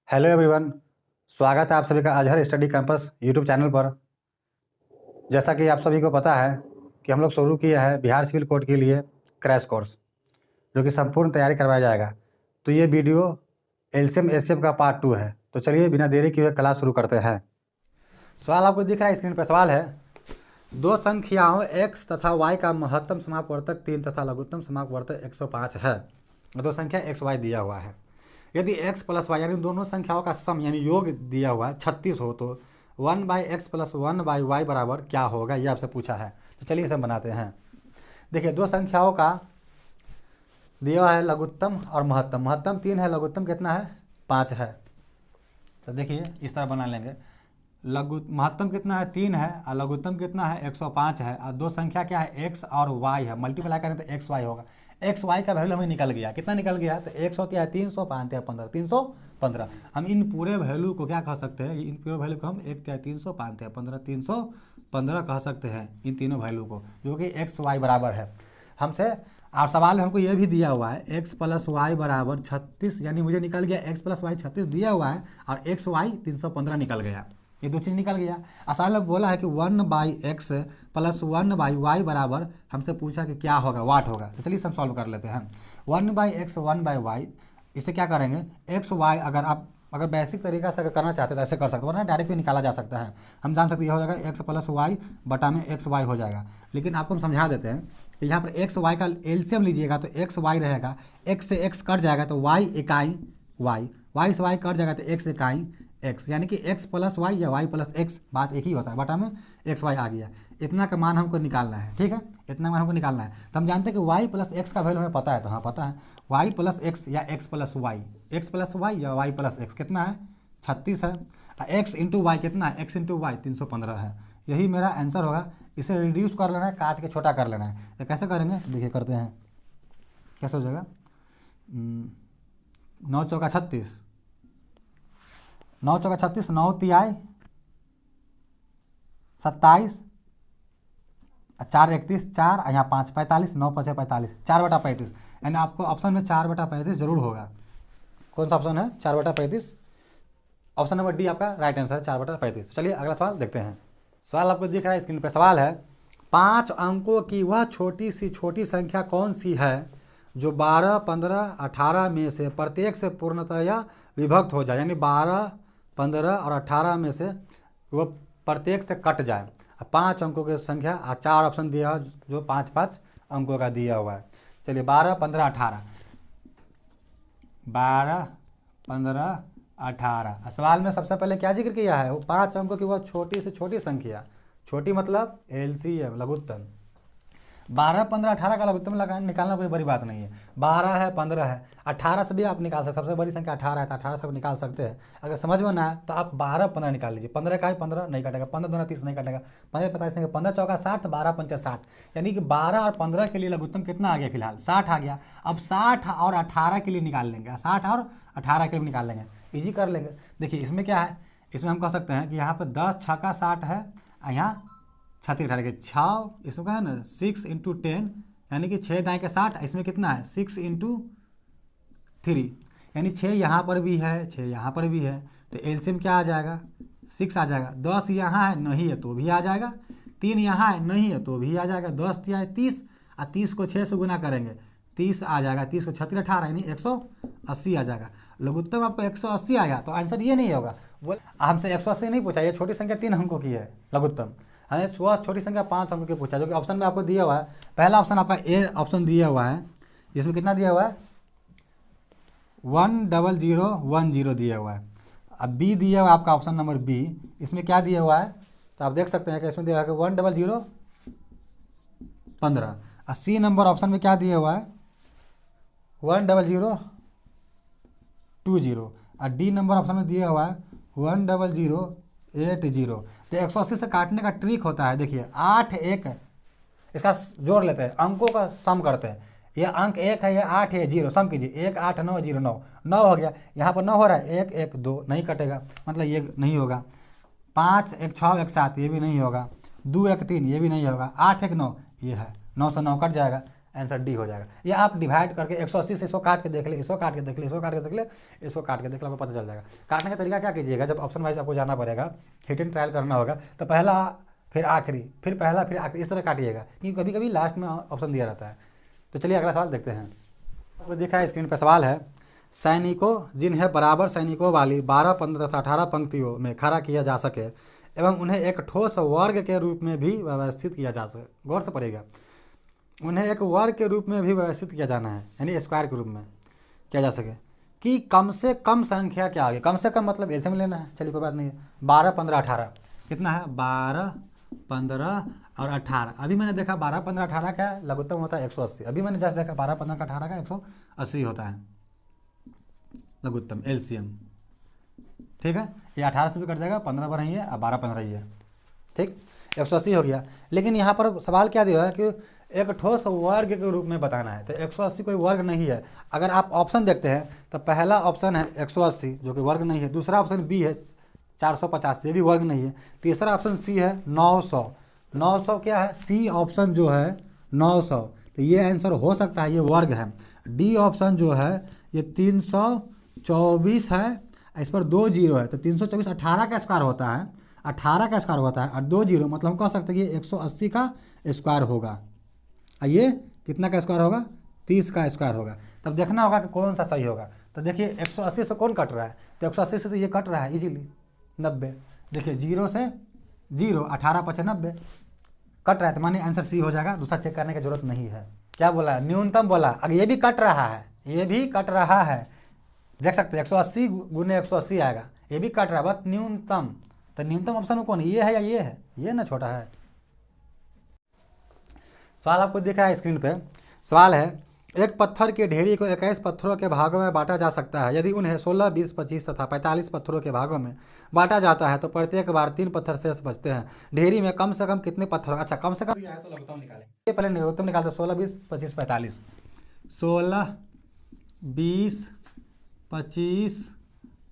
Hello everyone, स्वागत है आप सभी का Azhar study campus YouTube channel पर। जैसा कि आप सभी को पता है कि हम लोग शुरू किए हैं बिहार सिविल कोड के लिए क्रैश कोर्स, जो कि संपूर्ण तैयारी करवाया जाएगा। तो ये वीडियो एलसीएम एचसीएफ का पार्ट 2 है। तो चलिए बिना देरी किए क्लास शुरू करते हैं। सवाल आपको दिख रहा है स्क्रीन पर। सवाल है, दो संख्याओं x तथा y का महत्तम समापवर्तक 3 तथा लघुत्तम समापवर्तक 105 है। दो संख्या x y दिया हुआ है। यदि x प्लस वाई यानी दोनों संख्याओं का सम यानी योग दिया हुआ है 36 हो तो 1/x प्लस 1/y बराबर क्या होगा, ये आपसे पूछा है। तो चलिए इसे हम बनाते हैं। देखिए, दो संख्याओं का दिया हुआ है लघुत्तम और महत्तम। महत्तम 3 है, लघुत्तम कितना है 5 है। तो देखिए इस तरह बना लेंगे। महत्तम कितना है 3 है और लघुत्तम कितना है 105 है। और दो संख्या क्या है x और y है। मल्टीप्लाई करें तो x y होगा। एक्स वाई का वैल्यू हमें निकल गया। कितना निकल गया? तो x होती है 300, 5 है 15, 315। हम इन पूरे वैल्यू को क्या कह सकते हैं? इन पूरे वैल्यू को हम 1 है 300, 5 है 15, 315 कह सकते हैं इन तीनों वैल्यू को, जो कि x y बराबर है हमसे। और सवाल में हमको ये भी दिया हुआ है x प्लस वाई बराबर 36, यानी मुझे निकल गया x प्लस वाई 36 दिया हुआ है और x y 315 निकल गया। ये दो चीज़ निकल गया। असल में बोला है कि 1/x प्लस 1/y बराबर हमसे पूछा कि क्या होगा, वाट होगा। तो चलिए हम सॉल्व कर लेते हैं। 1/x 1/y, इसे क्या करेंगे x y अगर बेसिक तरीका से अगर करना चाहते तो ऐसे कर सकते हो, वरना डायरेक्ट भी निकाला जा सकता है। हम जान सकते हैं ये हो जाएगा x प्लस वाई बटा में एक्स वाई हो जाएगा। लेकिन आपको हम समझा देते हैं कि यहाँ पर एक्स वाई का एलसीएम लीजिएगा तो एक्स वाई रहेगा, एक्स से एक्स कट जाएगा तो वाई इकाई वाई, वाई से वाई कट जाएगा तो एक्स इकाई एक्स, यानी कि x प्लस वाई या y प्लस एक्स, बात एक ही होता है। बटा में एक्स वाई आ गया। इतना का मान हमको निकालना है, ठीक है, इतना मान हमको निकालना है। तो हम जानते हैं कि y प्लस एक्स का वैल्यू हमें पता है। तो हाँ पता है y प्लस एक्स या x plus y, x plus y या y प्लस एक्स कितना है 36 है। x इंटू वाई कितना है? x इंटू वाई 315 है। यही मेरा आंसर होगा। इसे रिड्यूस कर लेना है, काट के छोटा कर लेना है। तो कैसे करेंगे देखिए, करते हैं। कैसे हो जाएगा? 9 चौका 36, 9 चौका 36, 9 तिहाई 27, 4 31, 4 यहाँ 5 45, 9 5 45, 4/35। यानी आपको ऑप्शन में 4/35 जरूर होगा। कौन सा ऑप्शन है? 4/35। ऑप्शन नंबर डी आपका राइट आंसर है, 4/35। चलिए अगला सवाल देखते हैं। सवाल आपको दिख रहा है स्क्रीन पर। सवाल है, 5 अंकों की वह छोटी सी छोटी संख्या कौन सी है जो 12, 15, 18 में से प्रत्येक से पूर्णतया विभक्त हो जाए, यानी 12, 15 और 18 में से वो प्रत्येक से कट जाए। 5 अंकों की संख्या, 4 ऑप्शन दिया है जो 5-5 अंकों का दिया हुआ है। चलिए 12, 15, 18, 12, 15, 18। सवाल में सबसे पहले क्या जिक्र किया है? वो 5 अंकों की वह छोटी से छोटी संख्या, छोटी मतलब एलसीएम लघुत्तम। 12, 15, 18 का लघुत्तम निकालना कोई बड़ी बात नहीं है। 12 है, 15 है, 18 से भी आप निकाल सकते हैं। सबसे बड़ी संख्या 18 है तो 18 से आप निकाल सकते हैं। अगर समझ में ना आए तो आप 12, 15 निकाल लीजिए। 15 का है 15 नहीं कटेगा, 15 दूना 30 नहीं कटेगा, 15 45 नहीं, 15 चौका 60, 12 पंचा 60। यानी कि 12 और 15 के लिए लघुत्तम कितना आ गया? फिलहाल 60 आ गया। अब 60 और 18 के लिए निकाल लेंगे, 60 और 18 के लिए निकाल लेंगे, ईजी कर लेंगे। देखिए इसमें क्या है, इसमें हम कह सकते हैं कि यहाँ पर 10 छक्का 60 है, यहाँ 36 18 के 6, इसमें क्या है ना 6 इंटू 10, यानी कि 6 दाएँ के 60। इसमें कितना है 6 इंटू 3, यानी 6 यहाँ पर भी है, 6 यहाँ पर भी है। तो एलसीएम क्या आ जाएगा? 6 आ जाएगा। 10 यहाँ है नहीं है तो भी आ जाएगा, 3 यहाँ है नहीं है तो भी आ जाएगा। 10 या 30 और 30 को 6 से गुना करेंगे 30 आ जाएगा। 30 को 36 18 यानी 180 आ जाएगा। लघुत्तम आपको 180 आया तो आंसर ये नहीं होगा। बोल हमसे 180 नहीं पूछा, ये छोटी संख्या 3 अंकों की है लघुत्तम। हमें छोटी संख्या 5 अंकों की पूछा, जो कि ऑप्शन में आपको दिया हुआ है। पहला ऑप्शन आपका ए ऑप्शन दिया हुआ है, जिसमें कितना दिया हुआ है 10010 दिया हुआ है। अब बी दिया हुआ है आपका ऑप्शन नंबर बी, इसमें क्या दिया हुआ है तो आप देख सकते हैं कि इसमें दिया हुआ है 10015। और सी नंबर ऑप्शन में क्या दिया हुआ है 10020। और डी नंबर ऑप्शन में दिया हुआ है 10080। तो 180 से काटने का ट्रिक होता है। देखिए 8 1, इसका जोड़ लेते हैं, अंकों का सम करते हैं। ये अंक 1 है, ये 8 है, 0 सम कीजिए, 1 8 9 0 9 9 हो गया। यहाँ पर 9 हो रहा है, 1 1 2 नहीं कटेगा, मतलब ये नहीं होगा। 5 1 6 1 7 ये भी नहीं होगा, 2 1 3 ये भी नहीं होगा, 8 1 9 ये है, 9 से 9 कट जाएगा। आंसर डी हो जाएगा। ये आप डिवाइड करके 180 से इसको काट के देख ले, इसको काट के देख ले, इसको काट के देख ले, इसको काट के देख ले, आपको पता चल जाएगा। काटने का तरीका क्या कीजिएगा, जब ऑप्शन वाइज आपको जाना पड़ेगा, हिट एंड ट्रायल करना होगा, तो पहला फिर आखिरी, फिर पहला फिर आखिरी, इस तरह काटिएगा, क्योंकि कभी कभी लास्ट में ऑप्शन दिया रहता है। तो चलिए अगला सवाल देखते हैं। आपको देखा है स्क्रीन पर सवाल है, सैनिकों जिन्हें बराबर सैनिकों वाली 12, 15 तथा 18 पंक्तियों में खड़ा किया जा सके एवं उन्हें एक ठोस वर्ग के रूप में भी व्यवस्थित किया जा सके, गौर से पड़ेगा, उन्हें एक वर्ग के रूप में भी व्यवस्थित किया जाना है, यानी स्क्वायर के रूप में किया जा सके, कि कम से कम संख्या क्या आगे, कम से कम मतलब ऐसे में लेना है। चलिए कोई बात नहीं है, 12, 15, 18 कितना है, 12, 15 और 18। अभी मैंने देखा 12, 15, 18 का लघुत्तम होता है 180। अभी मैंने जस्ट देखा 12, 15 का 18 का 180 होता है लघुत्तम, एलसीएम। ठीक है, ये 18 से भी कट जाएगा, 15 पर ही है और 12, 15 ही है। ठीक, 180 हो गया। लेकिन यहाँ पर सवाल क्या दिया है कि एक ठोस वर्ग के रूप में बताना है, तो 180 कोई वर्ग नहीं है। अगर आप ऑप्शन देखते हैं तो पहला ऑप्शन है 180 जो कि वर्ग नहीं है, दूसरा ऑप्शन बी है 450, ये भी वर्ग नहीं है, तीसरा ऑप्शन सी है 900। 900 क्या है, सी ऑप्शन जो है 900, तो ये आंसर हो सकता है, ये वर्ग है। डी ऑप्शन जो है ये 324 है, इस पर 2 जीरो है, तो 324 18 का स्क्वायर होता है, 18 का स्क्वायर होता है और 2 जीरो, मतलब हम कह सकते हैं कि 180 का स्क्वायर होगा। ये कितना का स्क्वायर होगा, 30 का स्क्वायर होगा। तब देखना होगा कि कौन सा सही होगा। तो देखिए 180 से कौन कट रहा है, तो 180 से तो ये कट रहा है इजीली 90। देखिए 0 से 0, 18 × 90 कट रहा है, तो मानिए आंसर सी हो जाएगा, दूसरा चेक करने की जरूरत नहीं है। क्या बोला है, न्यूनतम बोला। अगर ये भी कट रहा है, ये भी कट रहा है, देख सकते हैं 180 गुने 180 आएगा, ये भी कट रहा है, बट न्यूनतम। तो न्यूनतम ऑप्शन में कौन, ये है या ये है, ये ना छोटा है। सवाल आपको दिख रहा है स्क्रीन पे। सवाल है, एक पत्थर की ढेरी को 21 पत्थरों के भागों में बांटा जा सकता है। यदि उन्हें 16, 20, 25 तथा 45 पत्थरों के भागों में बांटा जाता है तो प्रत्येक बार 3 पत्थर शेष बचते हैं। ढेरी में कम से कम कितने पत्थर, अच्छा कम से कम तो लघुत्तम निकालें, ये पहले लघुत्तम निकालते, 16, 20, 25, 45, 16, 20, 25,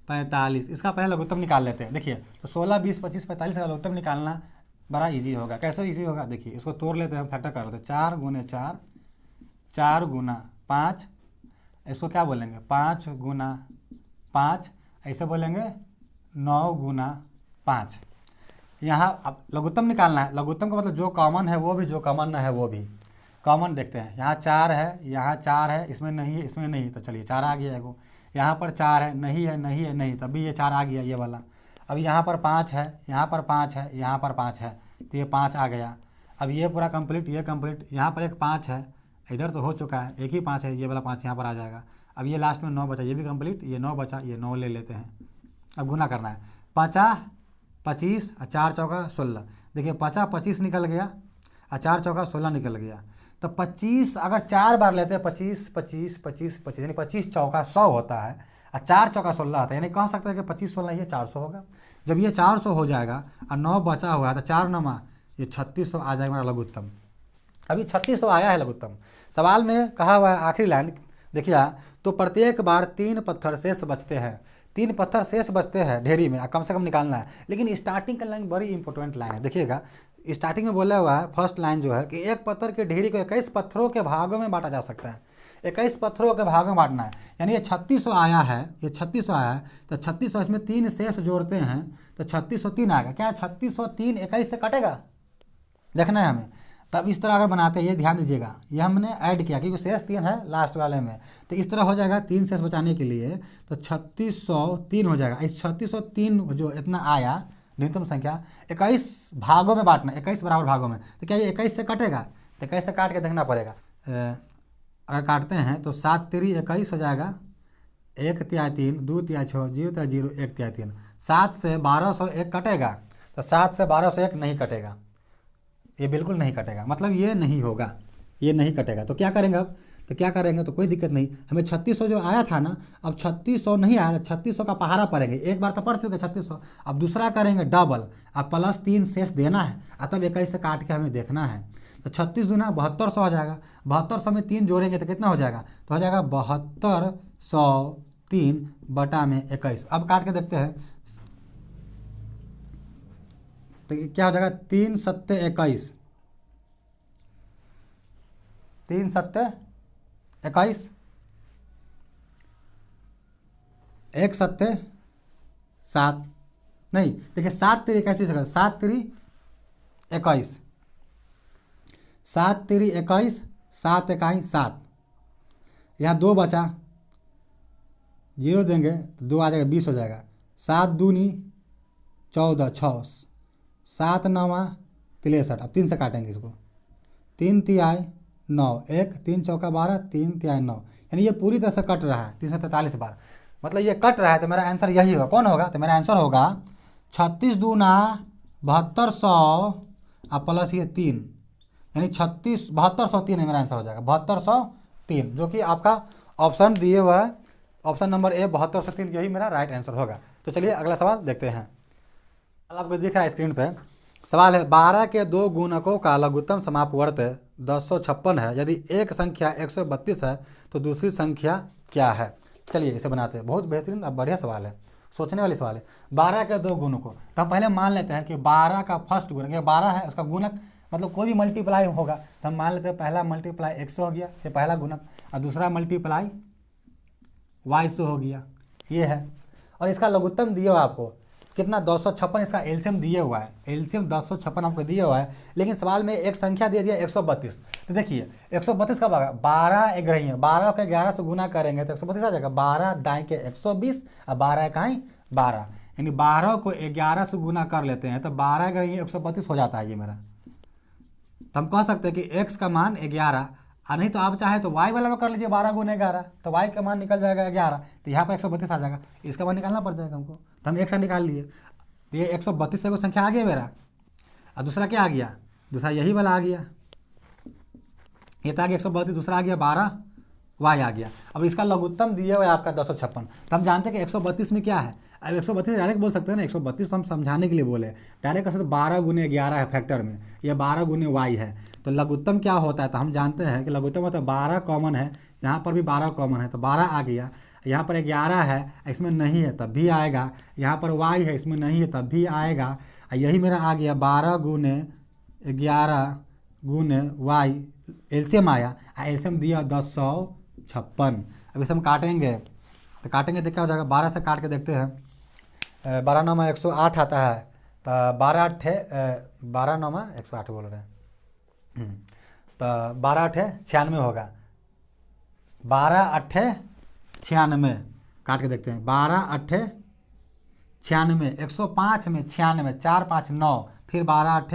45, इसका पहले लघुत्तम निकाल लेते हैं। देखिए तो 16, 20, 25, 45 का लघुत्तम निकालना बड़ा इजी होगा। कैसे इजी होगा, देखिए इसको तोड़ लेते हैं, हम फैक्टर कर लेते हैं, 4 गुने 4, 4 गुना 5, इसको क्या बोलेंगे 5 गुना 5, ऐसे बोलेंगे 9 गुना 5। यहाँ अब लघुत्तम निकालना है, लघुत्तम का मतलब जो कॉमन है वो भी, जो कॉमन ना है वो भी। कॉमन देखते हैं, यहाँ 4 है, यहाँ 4 है, इसमें नहीं है, इसमें नहीं, तो चलिए 4 आ गया एगो। यहाँ पर 4 है, नहीं है, नहीं है, नहीं, तभी ये 4 आ गया ये वाला। अब यहाँ पर 5 है, यहाँ पर 5 है, यहाँ पर 5 है, तो ये 5 आ गया। अब ये पूरा कंप्लीट, ये कंप्लीट, यहाँ पर एक 5 है, इधर तो हो चुका है, एक ही 5 है, ये वाला 5 यहाँ पर आ जाएगा। अब ये लास्ट में 9 बचा, ये भी कंप्लीट, ये 9 बचा, ये 9 ले लेते हैं। अब गुना करना है, 50, 25 और 4 चौका 16। देखिए 50, 25 निकल गया और 4 चौका 16 निकल गया। तो 25 अगर 4 बार लेते हैं, 25, 25, 25, 25, यानी 25 चौका 100 होता है और 4 चौका 16 आता है, यानी कह सकते हैं कि 25, 16 ये 400 होगा। जब ये 400 हो जाएगा और 9 बचा हुआ है तो 4 9 ये 3600 आ जाएगा मेरा लघुत्तम। अभी 3600 आया है लघुत्तम। सवाल में कहा हुआ है आखिरी लाइन देखिए, तो प्रत्येक बार 3 पत्थर शेष बचते हैं, 3 पत्थर शेष बचते हैं ढेरी में, कम से कम निकालना है। लेकिन स्टार्टिंग का लाइन बड़ी इंपॉर्टेंट लाइन है, देखिएगा स्टार्टिंग में बोला हुआ है फर्स्ट लाइन जो है कि एक पत्थर की ढेरी को 21 पत्थरों के भागों में बांटा जा सकता है। 21 पत्थरों के भागों में बांटना है, यानी ये 3600 आया है, ये 3600 आया है, तो 3600 इसमें 3 शेष जोड़ते हैं तो 3603 आएगा। क्या 3603 21 से कटेगा, देखना है हमें। तब इस तरह अगर बनाते हैं, ये ध्यान दीजिएगा, ये हमने ऐड किया क्योंकि शेष 3 है लास्ट वाले में, तो इस तरह हो जाएगा। 3 शेष बचाने के लिए तो 3603 हो जाएगा। इस 3603 जो इतना आया न्यूनतम संख्या 21 भागों में बांटना, 21 बराबर भागों में, तो क्या ये 21 से कटेगा, तो 21 से काट के देखना पड़ेगा। अगर काटते हैं तो 7 3 21 हो जाएगा, 1 तिहाई 3, 2 तिहाई 6, 0 तिहाई 0, 1 तिहाई 3। 7 से 1201 कटेगा, तो 7 से 1201 नहीं कटेगा, ये बिल्कुल नहीं कटेगा, मतलब ये नहीं होगा, ये नहीं कटेगा। तो क्या करेंगे अब, तो क्या करेंगे, तो कोई दिक्कत नहीं, हमें 3600 जो आया था ना, अब 3600 नहीं आया, 3600 का पहाड़ा पड़ेंगे। एक बार तो पढ़ चुके 3600, अब दूसरा करेंगे डबल, अब प्लस 3 शेष देना है, तब 21 से काट के हमें देखना है। तो 36 दूना 7200 हो जाएगा, 7200 में 3 जोड़ेंगे तो कितना हो जाएगा, तो हो जाएगा 7203 बटा में 21। अब काट के देखते हैं तो क्या हो जाएगा, 3 7 21, 3 सत्ते 21, 1 सत्ते 7, नहीं देखिए 7 3 21 भी सकता, 7 3 21, 7 3 21, 7 1 7, यहाँ 2 बचा, 0 देंगे तो 2 आ जाएगा, 20 हो जाएगा। 7 दूनी 14, 6, 7 9 63, अब 3 से काटेंगे इसको, 3 तिहाई 9, 1 3 चौका 12, 3 तिहाई 9, यानी ये पूरी तरह से कट रहा है 343 बार, मतलब ये कट रहा है। तो मेरा आंसर यही होगा, कौन होगा? तो मेरा आंसर होगा 36 दूना 7200 और प्लस ये 3, यानी 7203 है मेरा आंसर हो जाएगा, 7203, जो कि आपका ऑप्शन दिए हुआ है, ऑप्शन नंबर ए 7203, यही मेरा राइट आंसर होगा। तो चलिए अगला सवाल देखते हैं। आपको दिख रहा है स्क्रीन पे, सवाल है 12 के 2 गुणकों का लघुत्तम समापवर्त 1056 है, यदि एक संख्या 132 है तो दूसरी संख्या क्या है? चलिए इसे बनाते हैं। बहुत बेहतरीन और बढ़िया सवाल है, सोचने वाली सवाल है। 12 के 2 गुणकों, तो हम पहले मान लेते हैं कि 12 का फर्स्ट गुणक, ये 12 है, उसका गुणक मतलब कोई भी मल्टीप्लाई होगा, तो हम मान लेते हैं पहला मल्टीप्लाई 100 हो गया, ये पहला गुणक, और दूसरा मल्टीप्लाई y से हो गया, ये है। और इसका लघुत्तम दिया हुआ आपको कितना, 256, इसका एलसीएम दिया हुआ है, एलसीएम 256 आपको दिया हुआ है, लेकिन सवाल में एक संख्या दे दिया 132। तो देखिए 132 कब आएगा, 12 एक रही है, 12 को 11 से गुना करेंगे तो 132 आ जाएगा, 12 दाएँ के 120 और 12 इकाई 12, यानी 12 को 11 से गुना कर लेते हैं तो 12 एक रही है 132 हो जाता है ये मेरा। तो हम कह सकते हैं कि x का मान 11, और नहीं तो आप चाहे तो y वाला में कर लीजिए 12 गुने 11, तो y का मान निकल जाएगा 11, तो यहाँ पर 132 आ जाएगा, इसका मान निकालना पड़ जाएगा हमको, तो हम एक साथ निकाल लिए। तो ये 132 से वो संख्या आ गया मेरा, और दूसरा क्या आ गया, दूसरा यही वाला आ गया, ये तो आ गया 132, दूसरा आ गया 12 y आ गया। अब इसका लघुत्तम दिया हुआ है आपका 256, तो हम जानते हैं कि 132 में क्या है। अब 132 डायरेक्ट बोल सकते हैं ना, 132 तो हम समझाने के लिए बोले, डायरेक्ट कर सकते 12 गुने 11 है फैक्टर में, ये 12 गुने y है, तो लघुत्तम क्या होता है, तो हम जानते हैं कि लघुत्तम होता है 12 कॉमन है, यहाँ पर भी 12 कॉमन है तो 12 आ गया, यहाँ पर 11 है इसमें नहीं है तब भी आएगा, यहाँ पर y है इसमें नहीं है तब भी आएगा, यही मेरा आ गया 12 गुने 11 गुने y, एलसीएम आया, एलसीएम दिया 1056। अब इसे हम काटेंगे, तो काटेंगे तो क्या हो जाएगा, 12 से काट के देखते हैं, 12 9 में 108 आता है, तो 12 9 में 108 बोल रहे हैं, तो 12 8 96 होगा, 12 8 96, काट के देखते हैं, 12 8 96, 105 में 96, 4 5 9, फिर 12 8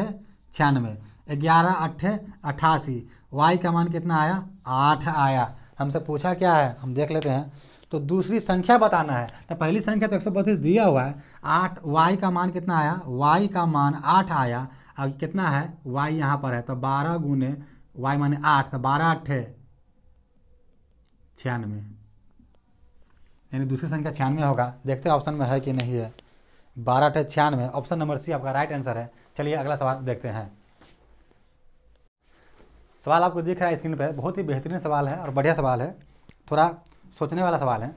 96, 11 8 88, y का मान कितना आया, 8 आया। हमसे पूछा क्या है, हम देख लेते हैं, तो दूसरी संख्या बताना है, तो पहली संख्या तो 132 दिया हुआ है, 8, y का मान कितना आया, y का मान 8 आया, अब कितना है y यहाँ पर है, तो 12 गुने y माने 8, तो 12 8 96, यानी दूसरी संख्या 96 होगा। देखते हैं ऑप्शन में है कि नहीं है, 12 8 96, ऑप्शन नंबर सी आपका राइट आंसर है। चलिए अगला सवाल देखते हैं। सवाल आपको दिख रहा है स्क्रीन पे, बहुत ही बेहतरीन सवाल है और बढ़िया सवाल है, थोड़ा सोचने वाला सवाल है।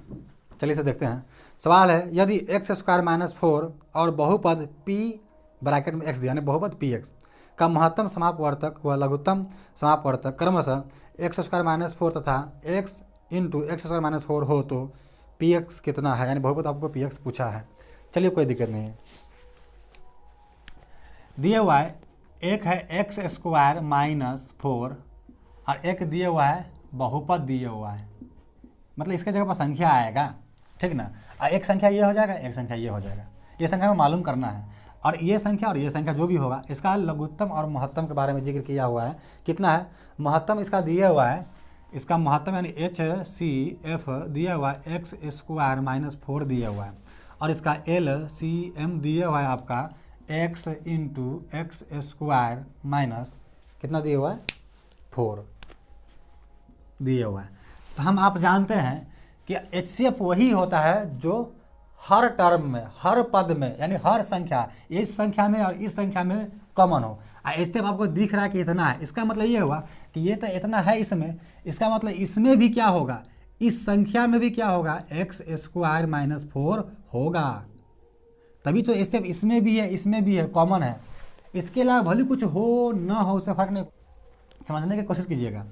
चलिए इसे देखते हैं। सवाल है यदि x² - 4 और बहुपद p ब्रैकेट में x दिया, यानी बहुपद px का महत्तम समापवर्तक व लघुत्तम समापवर्तक क्रमशः x² - 4 तथा x × x² - 4 हो तो px कितना है, यानी बहुपद आपको px पूछा है। चलिए कोई दिक्कत नहीं है, दिए हुआ है एक है x² - 4 और एक दिया हुआ है बहुपद दिया हुआ है, मतलब इसके जगह पर संख्या आएगा, ठीक ना, एक संख्या ये हो जाएगा, एक संख्या ये हो जाएगा, ये संख्या में मालूम करना है, और ये संख्या और ये संख्या जो भी होगा इसका लघुत्तम और महत्तम के बारे में जिक्र किया हुआ है। कितना है महत्तम इसका दिया हुआ है, इसका महत्तम यानी HCF दिया हुआ है x² - 4 दिया हुआ है, और इसका LCM दिया हुआ है आपका x × x² - कितना दिया हुआ है 4 दिया हुआ है। तो हम आप जानते हैं कि HCF वही होता है जो हर टर्म में, हर पद में, यानी हर संख्या, इस संख्या में और इस संख्या में कॉमन हो। HCF आपको दिख रहा है कि इतना है, इसका मतलब ये हुआ कि ये तो इतना है इसमें, इसका मतलब इसमें भी क्या होगा, इस संख्या में भी क्या होगा, x² - 4 होगा, तभी तो HCF इसमें भी है, इसमें भी है, कॉमन है। इसके अलावा भले कुछ हो ना हो उससे फर्क नहीं, समझने की कोशिश कीजिएगा।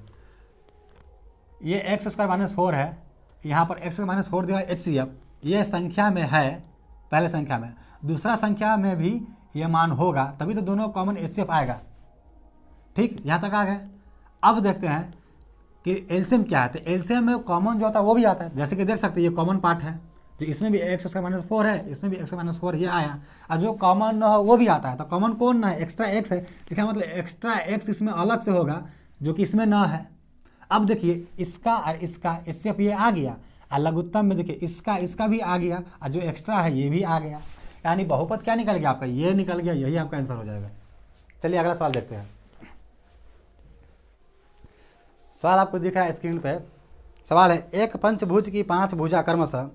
ये एक्स स्क्वायर माइनस 4 है, यहाँ पर एक्स माइनस 4 दिया HCF, ये संख्या में है, पहले संख्या में, दूसरा संख्या में भी ये मान होगा, तभी तो दोनों कॉमन HCF आएगा। ठीक, यहाँ तक आ गए। अब देखते हैं कि एलसीएम क्या है। तो एलसीएम में कॉमन जो होता है वो भी आता है, जैसे कि देख सकते हैं ये कॉमन पार्ट है, जो इसमें भी एक्स स्क्वायर माइनस 4 है, इसमें भी एक्स स्क्वायर माइनस 4 ये आया, और जो कॉमन न हो वो भी आता है। तो कॉमन कौन ना है, एक्स्ट्रा एक्स है, इसका मतलब एक्स्ट्रा एक्स इसमें अलग से होगा जो कि इसमें ना है। अब देखिए इसका और इसका HCF ये आ गया, और लघुत्तम में देखिए इसका भी आ गया, और जो एक्स्ट्रा है ये भी आ गया, यानी बहुपद क्या निकल गया आपका, ये निकल गया, यही आपका आंसर हो जाएगा। चलिए अगला सवाल देखते हैं। सवाल आपको दिख रहा है स्क्रीन पे। सवाल है, एक पंचभुज की 5 भुजा क्रमशः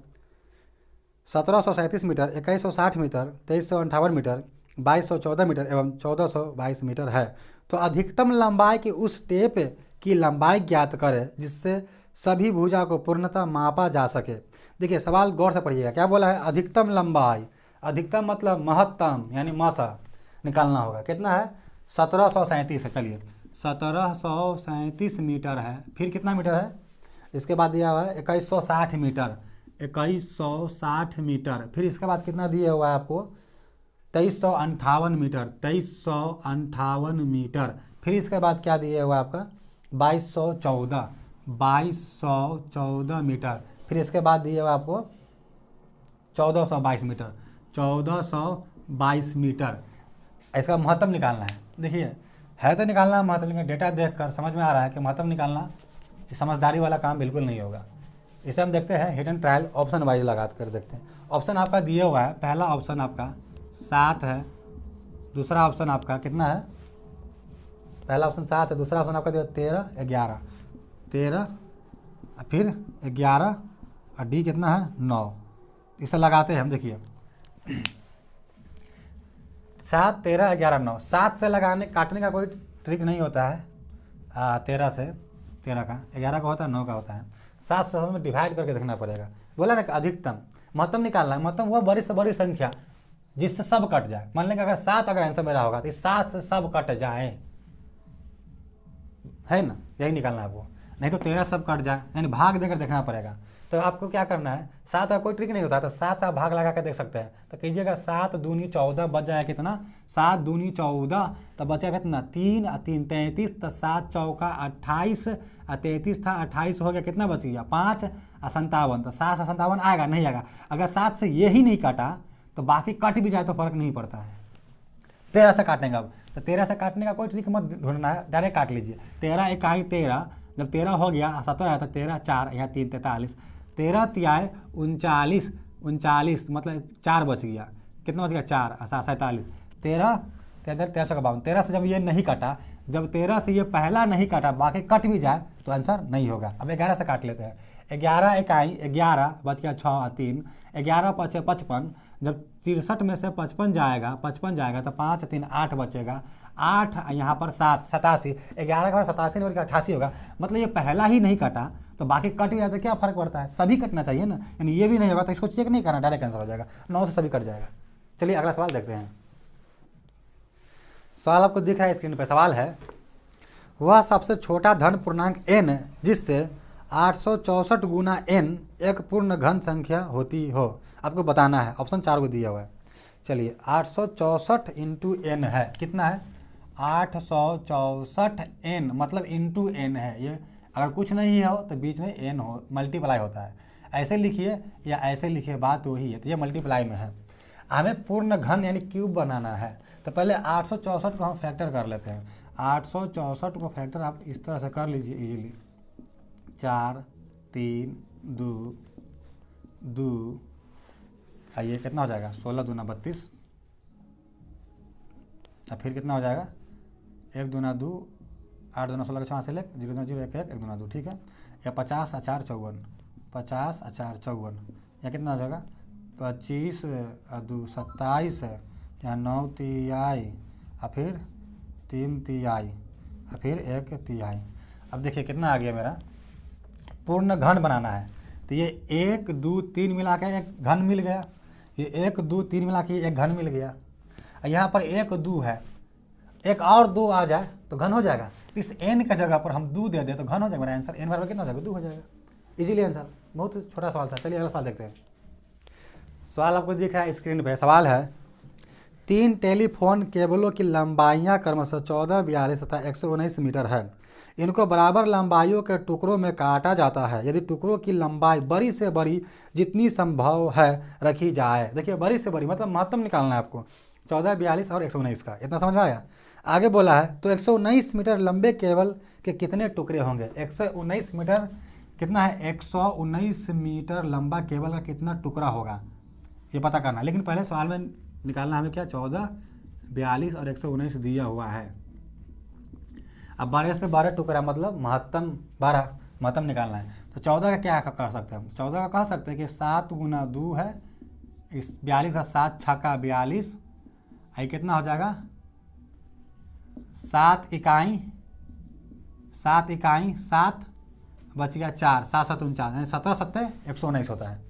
1737 मीटर, 2160 मीटर, 2358 मीटर, 2214 मीटर एवं 1422 मीटर है, तो अधिकतम लंबाई की उस टेप की लंबाई ज्ञात करें जिससे सभी भुजा को पूर्णतः मापा जा सके। देखिए सवाल गौर से पढ़िएगा, क्या बोला है, अधिकतम लंबाई, अधिकतम मतलब महत्तम यानी मसा निकालना होगा। कितना है, 1737 है। चलिए 1737 मीटर है, फिर कितना मीटर है, इसके बाद दिया हुआ है 2160 मीटर, 2160 मीटर, फिर इसके बाद कितना दिया हुआ है आपको, 2358 मीटर, 2358 मीटर, फिर इसके बाद क्या दिया हुआ है आपका 2214 मीटर, फिर इसके बाद दिया हुआ आपको 1422 मीटर, 1422 मीटर। इसका महत्तम निकालना है। देखिए है तो निकालना महत्तम, लेकिन डेटा देखकर समझ में आ रहा है कि महत्तम निकालना समझदारी वाला काम बिल्कुल नहीं होगा। इसे हम देखते हैं हिडन ट्रायल ऑप्शन वाइज लगा कर देखते हैं। ऑप्शन आपका दिया हुआ है, पहला ऑप्शन आपका 7 है, दूसरा ऑप्शन आपका कितना है, पहला ऑप्शन 7 है, दूसरा ऑप्शन आपका दिया 13 11, 13 फिर 11 और डी कितना है 9। इसे लगाते हैं हम। देखिए 7 13 11 9, 7 से लगाने काटने का कोई ट्रिक नहीं होता है, 13 से 13 का, 11 का होता है, 9 का होता है, 7 से हमें डिवाइड करके देखना पड़ेगा। बोला ना कि अधिकतम महत्तम निकालना है, महत्तम वो बड़ी से बड़ी संख्या जिससे सब कट जाए। मान लें कि अगर 7 अगर आंसर मेरा होगा तो इस 7 से सब कट जाए, है ना, यही निकालना है आपको, नहीं तो 13 सब कट जाए, यानी भाग देकर देखना पड़ेगा। तो आपको क्या करना है, 7 का कोई ट्रिक नहीं होता, तो 7 से भाग लगा कर देख सकते हैं। तो कीजिएगा 7 दूनी 14 बच जाएगा कितना, 7 दूनी 14, तो बचेगा कितना 3 और 3 33, तो 7 चौका 28 और 33 था 28 हो गया, कितना बच गया 5 और 57, तो 7 से 57 आएगा नहीं आएगा। अगर 7 से ये ही नहीं काटा तो बाकी कट भी जाए तो फर्क नहीं पड़ता है। 13 से काटने का, तो 13 से काटने का कोई ट्रिक मत ढूंढना है, डायरेक्ट काट लीजिए। 13 इकाई 13, जब 13 हो गया 17 है तो 13 4 यहाँ 3 43, 13 तियाए 39, 39 मतलब 4 बच गया, कितना बच गया 4 और 47, 13 13 से 52, 13 से जब ये नहीं काटा, जब 13 से ये पहला नहीं काटा बाकी कट भी जाए तो आंसर नहीं होगा। अब 11 से काट लेते हैं। 11 इकाई 11 बच गया 6 और 3, 11 5 55, जब 63 में से 55 जाएगा तो 5 3 8 बचेगा, 8 यहाँ पर 7 87, 11 का 87 और 88 होगा, मतलब ये पहला ही नहीं काटा तो बाकी कट भी जाए तो क्या फ़र्क पड़ता है, सभी कटना चाहिए ना, यानी ये भी नहीं होगा तो इसको चेक नहीं करना, डायरेक्ट आंसर हो जाएगा, 9 से सभी कट जाएगा। चलिए अगला सवाल देखते हैं। सवाल आपको दिख रहा है स्क्रीन पर। सवाल है, वह सबसे छोटा धन पूर्णांक n जिससे 864 गुना n एक पूर्ण घन संख्या होती हो, आपको बताना है। ऑप्शन 4 को दिया हुआ है। चलिए 864 इंटू n है, कितना है 864 n, मतलब इंटू n है, ये अगर कुछ नहीं हो तो बीच में n हो, मल्टीप्लाई होता है, ऐसे लिखिए या ऐसे लिखिए बात वही है, तो ये मल्टीप्लाई में है। हमें पूर्ण घन यानी क्यूब बनाना है, तो पहले 864 को हम फैक्टर कर लेते हैं। 864 को फैक्टर आप इस तरह से कर लीजिए इजीली, 4 3 2 2, आइए कितना हो जाएगा 16 दूना 32, और फिर कितना हो जाएगा 1 दूना 2, 8 दूना 16 के 6 से ले 0 दूना 0 1 1 1 दूना 2, ठीक है। या 50 और 4 54, 50 और 4 54, या कितना हो जाएगा 25 और 2 27, या 9 तिहाई और फिर 3 तिहाई और फिर 1 तिहाई। अब देखिए कितना आ गया मेरा, पूर्ण घन बनाना है, तो ये 1 2 3 मिला के एक घन मिल गया, ये 1 2 3 मिला के एक घन मिल गया। यहाँ पर 1 2 है, एक और 2 आ जाए तो घन हो जाएगा, तो इस n का जगह पर हम 2 दे दें तो घन हो जाएगा, मेरा आंसर n बराबर कितना हो जाएगा, 2 हो जाएगा। इजीली आंसर, बहुत छोटा सवाल था। चलिए अगला सवाल देखते हैं। सवाल आपको दिख रहा है स्क्रीन पे। सवाल है 3 टेलीफोन केबलों की लंबाइयाँ क्रमशः 14, 42 तथा 119 मीटर है। इनको बराबर लंबाइयों के टुकड़ों में काटा जाता है। यदि टुकड़ों की लंबाई बड़ी से बड़ी जितनी संभव है रखी जाए। देखिए बड़ी से बड़ी मतलब महत्तम निकालना है आपको, 14, 42 और 119 का, इतना समझ में आया। आगे बोला है तो 119 मीटर लंबे केबल के कितने टुकड़े होंगे। 119 मीटर कितना है, 119 मीटर लंबा केबल का कितना टुकड़ा होगा ये पता करना। लेकिन पहले सवाल में निकालना हमें क्या, 14, 42 और 119 दिया हुआ है। अब 12 से 12 टुकड़ा मतलब महत्तम 12, महत्तम निकालना है। तो 14 का क्या कर सकते हैं हम, 14 का कह सकते हैं कि 7 गुना 2 है, इस 42 का 7 छक्का 42, आई कितना हो जाएगा 7 इकाई 7 बच गया 4, 7 7 49, यानी 17 7 119 होता है।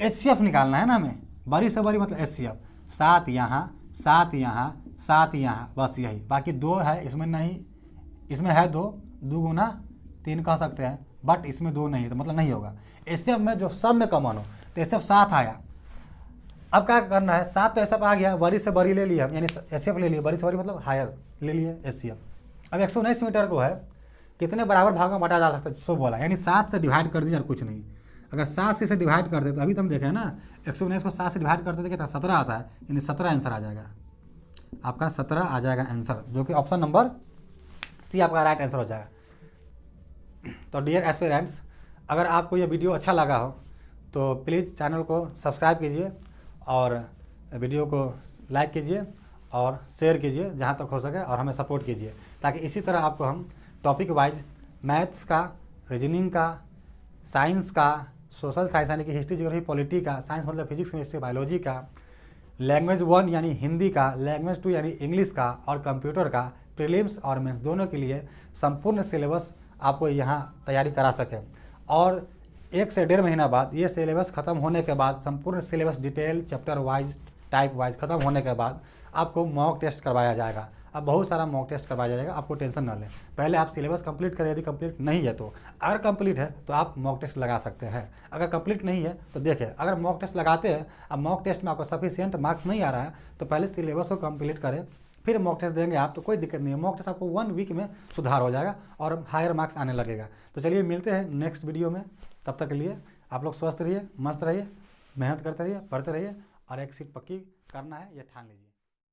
HCF निकालना है ना हमें, बड़ी से बड़ी मतलब HCF, 7 यहाँ 7 यहाँ 7 यहाँ, बस यही। बाकी 2 है इसमें नहीं, इसमें है 2 गुना 3 कह सकते हैं, बट इसमें 2 नहीं है तो मतलब नहीं होगा। HCF में जो सब में कॉमन हो तो HCF 7 आया। अब क्या करना है, 7 तो HCF आ गया, बड़ी से बड़ी ले लिया हम, यानी HCF ले लिया, बड़ी से बड़ी मतलब हायर ले लिए HCF। अब 119 मीटर को है कितने बराबर भागों में बांटा जा सकता है, सो बोला, यानी 7 से डिवाइड कर दीजिए और कुछ नहीं। अगर 7 से इसे डिवाइड कर दे तो अभी तो हम देखें ना 119 को 7 से डिवाइड करते थे कितना 17 आता है, यानी 17 आंसर आ जाएगा आपका, 17 आ जाएगा आंसर, जो कि ऑप्शन नंबर सी आपका राइट आंसर हो जाएगा। तो डियर एस्पिरेंट्स, अगर आपको ये वीडियो अच्छा लगा हो तो प्लीज़ चैनल को सब्सक्राइब कीजिए और वीडियो को लाइक कीजिए और शेयर कीजिए जहाँ तक हो सके, और हमें सपोर्ट कीजिए ताकि इसी तरह आपको हम टॉपिक वाइज मैथ्स का, रीजनिंग का, साइंस का, सोशल साइंस यानी कि हिस्ट्री, ज्योग्राफी, पॉलिटी का, साइंस मतलब फिजिक्स, केमिस्ट्री, बायोलॉजी का, लैंग्वेज 1 यानी हिंदी का, लैंग्वेज 2 यानी इंग्लिश का, और कंप्यूटर का प्रीलिम्स और मेंस दोनों के लिए संपूर्ण सिलेबस आपको यहाँ तैयारी करा सकें। और 1 से 1.5 महीना बाद ये सिलेबस ख़त्म होने के बाद, संपूर्ण syllabus detail chapter wise type wise ख़त्म होने के बाद आपको मॉक टेस्ट करवाया जाएगा। अब बहुत सारा मॉक टेस्ट करवाया जाएगा, आपको टेंशन ना लें। पहले आप सिलेबस कंप्लीट करें, यदि कंप्लीट नहीं है तो, अगर कंप्लीट है तो आप मॉक टेस्ट लगा सकते हैं। अगर कंप्लीट नहीं है तो देखें, अगर मॉक टेस्ट लगाते हैं, अब मॉक टेस्ट में आपको सफिशिएंट मार्क्स नहीं आ रहा है तो पहले सिलेबस को कंप्लीट करें, फिर मॉक टेस्ट देंगे आप तो कोई दिक्कत नहीं है। मॉक टेस्ट आपको 1 वीक में सुधार हो जाएगा और हायर मार्क्स आने लगेगा। तो चलिए मिलते हैं नेक्स्ट वीडियो में, तब तक के लिए आप लोग स्वस्थ रहिए, मस्त रहिए, मेहनत करते रहिए, पढ़ते रहिए और एक सीट पक्की करना है ये ठान लीजिए।